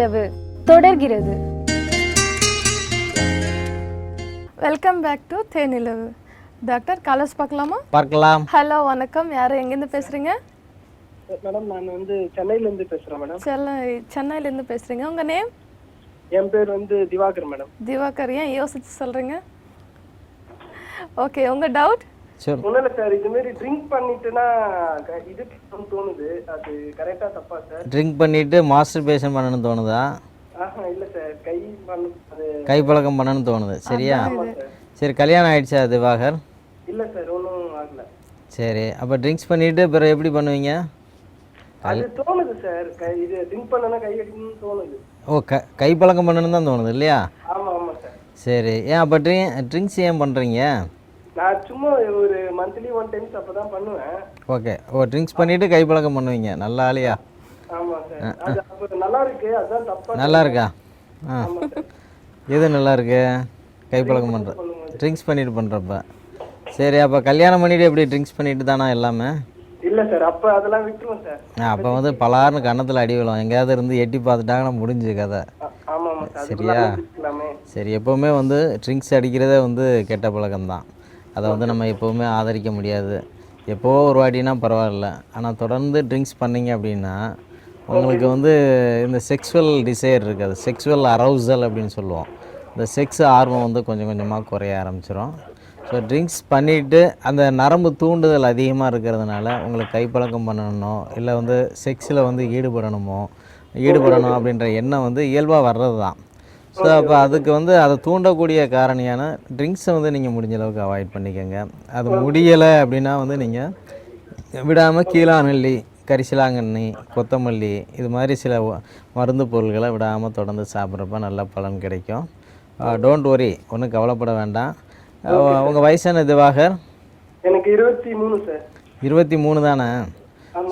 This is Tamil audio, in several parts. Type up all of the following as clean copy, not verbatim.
தேனிலவு தொடர்கிறது. வெல்கம் பேக் டு தேனிலவு. டாக்டர் காலர்ஸ் பார்க்கலாம். ஹலோ, வணக்கம். யார் எங்கேருந்து பேசுறீங்க? மேடம், நான் சென்னையிலேருந்து பேசுகிறேன் மேடம். சென்னையிலேருந்து பேசுறீங்க. உங்க நேம்? என் பேர் திவாகர் மேடம். திவாகர். ஏன் யோசிச்சு சொல்றீங்க? ஓகே, உங்க டவுட்? ஒன்றும் இல்லை சார், இதுமாரி ட்ரிங்க் பண்ணிட்டுனா இது தோணுது, அது கரெக்டாக தப்பா சார்? ட்ரிங்க் பண்ணிட்டு மாஸ்டர்பேஷன் பண்ணணும்னு தோணுதா? இல்லை சார், கை பழக்கம் பண்ணணும்னு தோணுது. சரியா? சரி, கல்யாணம் ஆயிடுச்சா திவாகர்? இல்லை சார், ஒன்றும் ஆகல. சரி, அப்போ ட்ரிங்க்ஸ் பண்ணிட்டு பிறகு எப்படி பண்ணுவீங்க? அது தோணுது சார், இது ட்ரிங்க் பண்ணனா கை அடிக்கணும்னு தோணுது. ஓ, கை பழக்கம் பண்ணணும்னு தான் தோணுது இல்லையா? ஆமாம் சார். சரி, ஏன் அப்போ ட்ரிங்க்ஸ் ஏன் பண்ணுறீங்க? நான் சும்மா ஒரு மந்த்லி 1 டைம்ஸ் அப்போ தான் பண்ணுவேன். ஓகே. ஓ, ட்ரிங்க்ஸ் பண்ணிவிட்டு கை பழக்கம் பண்ணுவீங்க. நல்லா ஆளியா? ஆமாம் சார். அது அப்போ நல்லா இருக்கு, அதுதான் தப்பா. நல்லா இருக்கா? எது நல்லா இருக்கு? கை பழக்கம் பண்ணுற ட்ரிங்க்ஸ் பண்ணிட்டு பண்ணுறப்ப. சரி, அப்போ கல்யாணம் பண்ணிவிட்டு எப்படி ட்ரிங்க்ஸ் பண்ணிட்டு தானா எல்லாமே? இல்லை சார், அப்போ அதெல்லாம் விட்டுருவோம் சார். அப்போ பலாருன்னு கன்னத்தில் அடி விழும். எங்கேயாவது இருந்து எட்டி பார்த்துட்டாங்கன்னா முடிஞ்சு கதை. ஆமாம் சார். சரியா? சரி, எப்போவுமே ட்ரிங்க்ஸ் அடிக்கிறதே கெட்ட பழக்கம்தான். அதை நம்ம எப்போவுமே ஆதரிக்க முடியாது. எப்போவோ ஒரு வாட்டினா பரவாயில்ல, ஆனால் தொடர்ந்து ட்ரிங்க்ஸ் பண்ணிங்க அப்படின்னா உங்களுக்கு இந்த செக்ஸுவல் டிசைர் இருக்காது, செக்ஸுவல் அரௌசல் அப்படின்னு சொல்லுவோம். இந்த செக்ஸ் ஆர்வம் கொஞ்சம் கொஞ்சமாக குறைய ஆரம்பிச்சிடும். ஸோ ட்ரிங்க்ஸ் பண்ணிவிட்டு அந்த நரம்பு தூண்டுதல் அதிகமாக இருக்கிறதுனால உங்களுக்கு கைப்பழக்கம் பண்ணணுமோ இல்லை செக்ஸில் ஈடுபடணும் அப்படின்ற எண்ணம் இயல்பாக வர்றது தான். ஸோ அப்போ அதுக்கு அதை தூண்டக்கூடிய காரணியான ட்ரிங்க்ஸை நீங்கள் முடிஞ்ச அளவுக்கு அவாய்ட் பண்ணிக்கோங்க. அது முடியலை அப்படின்னா நீங்கள் விடாமல் கீழாநெல்லி, கரிசலாங்கண்ணி, கொத்தமல்லி இது மாதிரி சில மருந்து பொருள்களை விடாமல் தொடர்ந்து சாப்பிட்றப்ப நல்ல பலன் கிடைக்கும். டோன்ட் ஒரி, ஒன்றும் கவலைப்பட வேண்டாம். உங்கள் வயசான திவாகர்? எனக்கு 23 சார். 23 தானே?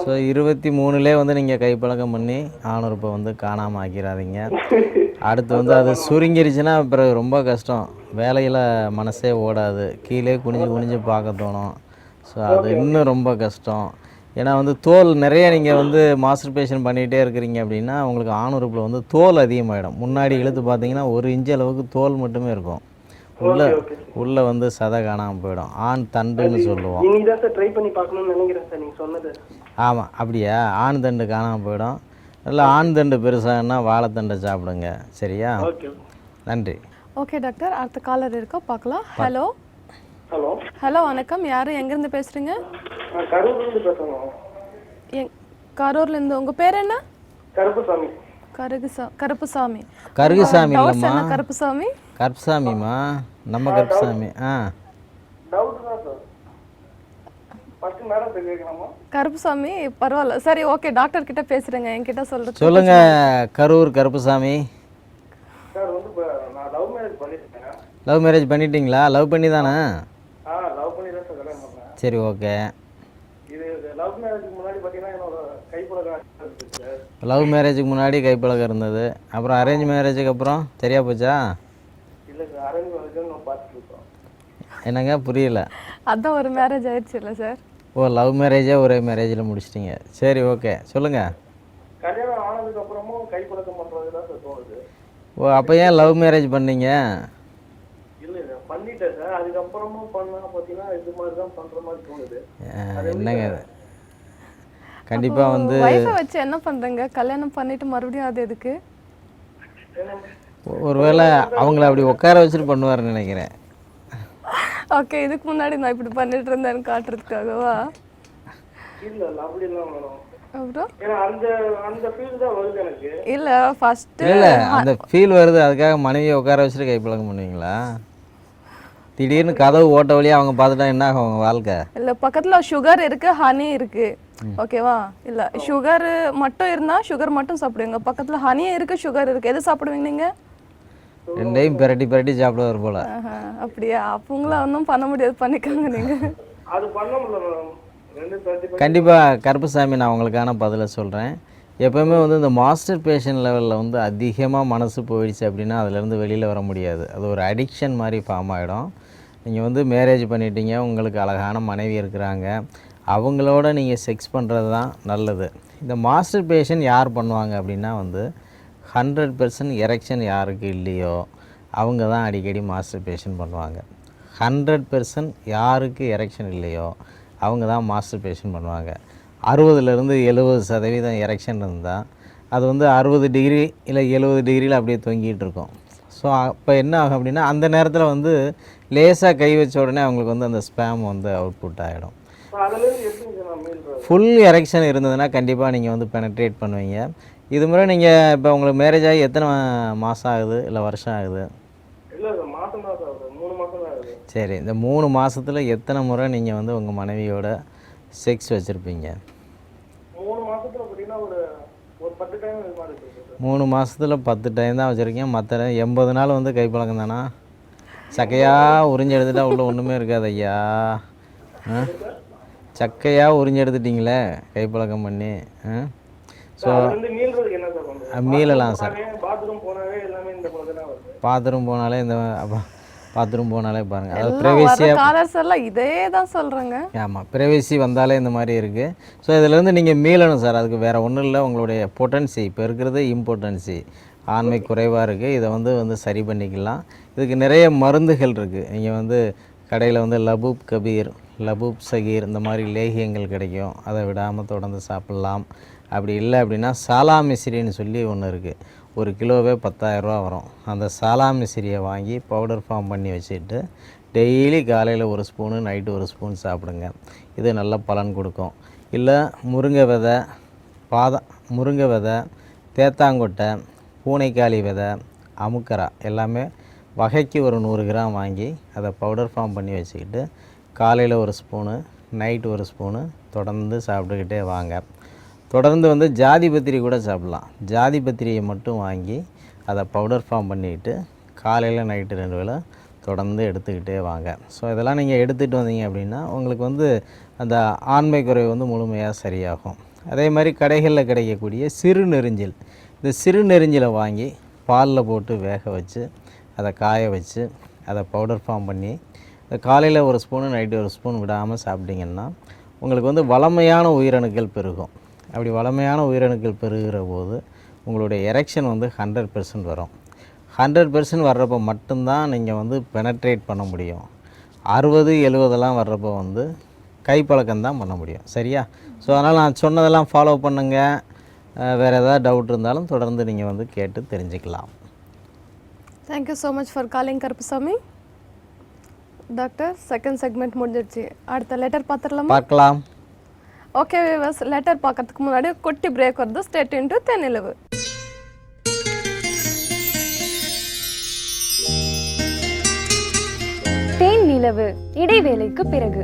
ஸோ 23லே நீங்கள் கைப்பழக்கம் பண்ணி ஆணுறுப்பை காணாமல் ஆக்கிடாதீங்க. அடுத்து அது சுருங்கிருச்சுன்னா பிறகு ரொம்ப கஷ்டம். வேலையில் மனசே ஓடாது, கீழே குனிஞ்சு பார்க்க தோணும். ஸோ அது இன்னும் ரொம்ப கஷ்டம். ஏன்னா தோல் நிறைய நீங்கள் மாஸ்டர்பேஷன் பண்ணிகிட்டே இருக்கிறீங்க அப்படின்னா உங்களுக்கு ஆணுறுப்பில் தோல் அதிகமாகிடும். முன்னாடி இழுத்து பார்த்தீங்கன்னா 1 இன்ச் அளவுக்கு தோல் மட்டுமே இருக்கும். உள்ள சதை காணாமல் போயிடும். ஆண் தண்டுன்னு சொல்லுவோம். ஆமாம், அப்படியா? ஆண் தண்டு காணாமல் போயிடும். இல்லை, ஆண் தண்டு பெருசாகனா வாழைத்தண்டை சாப்பிடுங்க. சரியா? நன்றி. ஓகே டாக்டர், அடுத்த காலர் இருக்கா பார்க்கலாம். ஹலோ. ஹலோ. ஹலோ, வணக்கம். யார் எங்கேருந்து பேசுகிறீங்க? கரூர்லேருந்து பேசுகிறோம். கரூர்லேருந்து. உங்கள் பேர் என்ன? கருப்புசாமி. கருப்புசாமி. கருகுசாமி இல்லைம்மா, கருப்புசாமி. கருப்புசாமிம்மா, நம்ம கருப்புசாமி. கருப்புசாமி, பரவாயில்ல. சரி, ஓகே, டாக்டர் கிட்ட பேசுறேங்க. என்கிட்ட சொல்லுங்க. கரூர் கருப்புசாமி. லவ் மேரேஜ் பண்ணிட்டீங்களா? லவ் பண்ணி தானே? சரி, ஓகே. லவ் மேரேஜுக்கு முன்னாடி கைப்பழக்கம் இருந்தது, அப்புறம் அரேஞ்ச் மேரேஜுக்கு அப்புறம் சரியா போச்சா? என்னங்க புரியல? அதான் ஒரு மேரேஜ் ஆயிடுச்சு இல்லை சார்? ஓ, லவ் மேரேஜே ஒரே மேரேஜில் முடிச்சிட்டிங்க. சரி, ஓகே, சொல்லுங்கள். கல்யாணம் ஆனதுக்கு அப்புறமும் கைப்பழக்கம் பண்ணுறது தான் சார் தோணுது. ஓ, அப்போ ஏன் லவ் மேரேஜ் பண்ணீங்க? இல்லை பண்ணிட்டேன் சார், அதுக்கப்புறமும் பண்ணா பார்த்தீங்கன்னா இது மாதிரி தான் பண்ணுற மாதிரி தோணுது. என்னங்க இது? கண்டிப்பாக வைஃபை வச்சு என்ன பண்ணுறீங்க? கல்யாணம் பண்ணிட்டு மறுபடியும் அது எதுக்கு? ஒருவேளை அவங்கள அப்படி உட்கார வச்சுட்டு பண்ணுவாருன்னு நினைக்கிறேன். ஓகே, இதுக்கு முன்னாடி நான் இப்படி பண்ணிட்டு இருந்தேன்னு காட்டுறதுக்காகவா? இல்லை, அப்படிலாம் மேடம். அப்புறம் அந்த ஃபீல் தான் வருது எனக்கு. இல்லை, ஃபர்ஸ்ட் இல்லை, அந்த ஃபீல் வருது. அதுக்காக மனைவியை உட்கார வச்சுட்டு கைப்பழக்கம் பண்ணுவீங்களா? திடீர்னு கதவு ஓட்ட வழியாக அவங்க பார்த்துட்டா என்ன ஆகும் அவங்க வாழ்க்கை? இல்லை, பக்கத்தில் சுகர் இருக்குது, ஹனி இருக்குது. ஓகேவா? இல்லை, சுகர் மட்டும் இருந்தால் சுகர் மட்டும் சாப்பிடுவீங்க. பக்கத்தில் ஹனியும் இருக்குது, சுகர் இருக்குது. எது சாப்பிடுவீங்க நீங்கள்? ரெண்டையும் பிரட்டி சாப்பிடுவார் போல. அப்படியா? அப்பங்கள ஒன்றும் பண்ண முடியாது, பண்ணிக்காங்க நீங்கள். அது பண்ண முடியல. கண்டிப்பாக கருப்புசாமி, நான் உங்களுக்கான பதிலை சொல்கிறேன். எப்போவுமே இந்த மாஸ்டர் பேஷன் லெவலில் அதிகமாக மனசு போயிடுச்சு அப்படின்னா அதுலேருந்து வெளியில் வர முடியாது. அது ஒரு அடிக்ஷன் மாதிரி ஃபார்ம் ஆகிடும். நீங்கள் மேரேஜ் பண்ணிட்டீங்க, உங்களுக்கு அழகான மனைவி இருக்கிறாங்க, அவங்களோட நீங்கள் செக்ஸ் பண்ணுறது தான் நல்லது. இந்த மாஸ்டர் பேஷன் யார் பண்ணுவாங்க அப்படின்னா 100% எரெக்ஷன் யாருக்கு இல்லையோ அவங்க தான் அடிக்கடி மாஸ்டர்பேஷன் பண்ணுவாங்க. 100% யாருக்கு எரெக்ஷன் இல்லையோ அவங்க தான் மாஸ்டர்பேஷன் பண்ணுவாங்க. 60லேருந்து 70% எரெக்ஷன் இருந்தால் அது வந்து 60 டிகிரி இல்லை 70 டிகிரியில் அப்படியே தொங்கிட்டு இருக்கும். ஸோ அப்போ என்ன ஆகும் அப்படின்னா அந்த நேரத்தில் வந்து லேசாக கை வச்ச உடனே அவங்களுக்கு வந்து அந்த ஸ்பேம் வந்து அவுட்புட் ஆகிடும். அதுலேருந்து எப்படிங்க நான் மீள்றது? ஃபுல் எரெக்ஷன் இருந்ததுன்னா கண்டிப்பாக நீங்கள் வந்து பெனட்ரேட் பண்ணுவீங்க. இது முறை நீங்கள் இப்போ உங்களுக்கு மேரேஜ் ஆகி எத்தனை மாதம் ஆகுது இல்லை வருஷம் ஆகுது? இல்லை மாதம் தான் ஆகுது, 3 மாதம் தான் ஆகுது. சரி, இந்த 3 மாதத்தில் எத்தனை முறை நீங்கள் வந்து உங்கள் மனைவியோட செக்ஸ் வச்சுருப்பீங்க? 3 மாதத்தில் பார்த்தீங்கன்னா ஒரு 10 டைம் இது மாதிரி இருக்குது சார். 3 மாதத்தில் 10 டைம் தான் வச்சுருக்கீங்க. மற்ற 80 நாள் வந்து கைப்பழக்கம் தானா? சக்கையாக உறிஞ்சி எடுத்துட்டா உள்ள ஒன்றுமே இருக்காது ஐயா. சக்கையாக உறிஞ்சி எடுத்துட்டிங்களே கைப்பழக்கம் பண்ணி. ஸோ அதுலேருந்து மீள்றதுக்கு என்ன சார் பண்ணுறது? மீளலாம் சார். பாத்ரூம் போனாவே எல்லாமே இந்த மாதிரி தான் வருது. பாத்ரூம் போனாலே பாருங்கள், அதாவது எல்லாம் ப்ரைவேசியாக. வர காலர்ஸ் எல்லாம் இதே தான் சொல்றாங்க. ஆமாம், ப்ரைவேசி வந்தாலே இந்த மாதிரி இருக்குது. ஸோ இதிலேருந்து நீங்கள் மீளணும் சார். அதுக்கு வேறு ஒன்றும் இல்லை, உங்களுடைய பொட்டன்சி இப்போ இருக்கிறது இம்பார்ட்டன்சி ஆண்மை குறைவாக இருக்குது. இதை வந்து சரி பண்ணிக்கலாம். இதுக்கு நிறைய மருந்துகள் இருக்குது. நீங்கள் வந்து கடையில் வந்து லபூப் கபீர், லபூப் சகீர் இந்த மாதிரி லேகியங்கள் கிடைக்கும். அதை விடாமல் தொடர்ந்து சாப்பிட்லாம். அப்படி இல்லை அப்படின்னா சாலாமிசிரின்னு சொல்லி ஒன்று இருக்குது. 1 கிலோவே 10,000 ரூபா வரும். அந்த சாலாமிசிரியை வாங்கி பவுடர் ஃபார்ம் பண்ணி வச்சுட்டு டெய்லி காலையில் 1 ஸ்பூனு, நைட்டு 1 ஸ்பூன் சாப்பிடுங்க. இது நல்ல பலன் கொடுக்கும். இல்லை முருங்கை விதை, தேத்தாங்கொட்டை, பூனைக்காளி விதை, அமுக்கரா எல்லாமே வகைக்கு ஒரு 100 கிராம் வாங்கி அதை பவுடர் ஃபார்ம் பண்ணி வச்சுக்கிட்டு காலையில் 1 ஸ்பூனு, நைட்டு 1 ஸ்பூனு தொடர்ந்து சாப்பிட்டுக்கிட்டே வாங்க. தொடர்ந்து வந்து ஜாதி பத்திரி கூட சாப்பிட்லாம். ஜாதி பத்திரியை மட்டும் வாங்கி அதை பவுடர் ஃபார்ம் பண்ணிவிட்டு காலையில் நைட்டு 2 வேளை தொடர்ந்து எடுத்துக்கிட்டே வாங்க. ஸோ இதெல்லாம் நீங்கள் எடுத்துகிட்டு வந்தீங்க அப்படின்னா உங்களுக்கு வந்து அந்த ஆண்மை குறைவு வந்து முழுமையாக சரியாகும். அதே மாதிரி கடைகளில் கிடைக்கக்கூடிய சிறுநெரிஞ்சில், இந்த சிறுநெரிஞ்சிலை வாங்கி பாலில் போட்டு வேக வச்சு அதை காய வச்சு அதை பவுடர் ஃபார்ம் பண்ணி காலையில் 1 ஸ்பூனு, நைட்டு 1 ஸ்பூன் விடாமல் சாப்பிட்டிங்கன்னா உங்களுக்கு வந்து வளமையான உயிரணுக்கள் பெருகும். அப்படி வளமையான உயிரணுக்கள் பெருகிற போது உங்களுடைய எரெக்ஷன் வந்து 100% வரும். 100% வர்றப்போ மட்டும்தான் நீங்கள் வந்து பெனட்ரேட் பண்ண முடியும். 60, 70 வர்றப்போ வந்து கைப்பழக்கம் தான் பண்ண முடியும். சரியா? ஸோ அதனால் நான் சொன்னதெல்லாம் ஃபாலோ பண்ணுங்கள். வேறு ஏதாவது டவுட் இருந்தாலும் தொடர்ந்து நீங்கள் வந்து கேட்டு தெரிஞ்சுக்கலாம். Thank you so much for calling Karuppusamy. Doctor, second segment முடிஞ்சிடுச்சு. அடுத்த லெட்டர் பார்க்கலாம். ஓகே வியூவர்ஸ், லெட்டர் பார்க்கறதுக்கு முன்னாடி குட்டி பிரேக் வருது. ஸ்டே டியூன் டு தேனிலவு. தேன் நிலவு இடைவேளைக்கு பிறகு.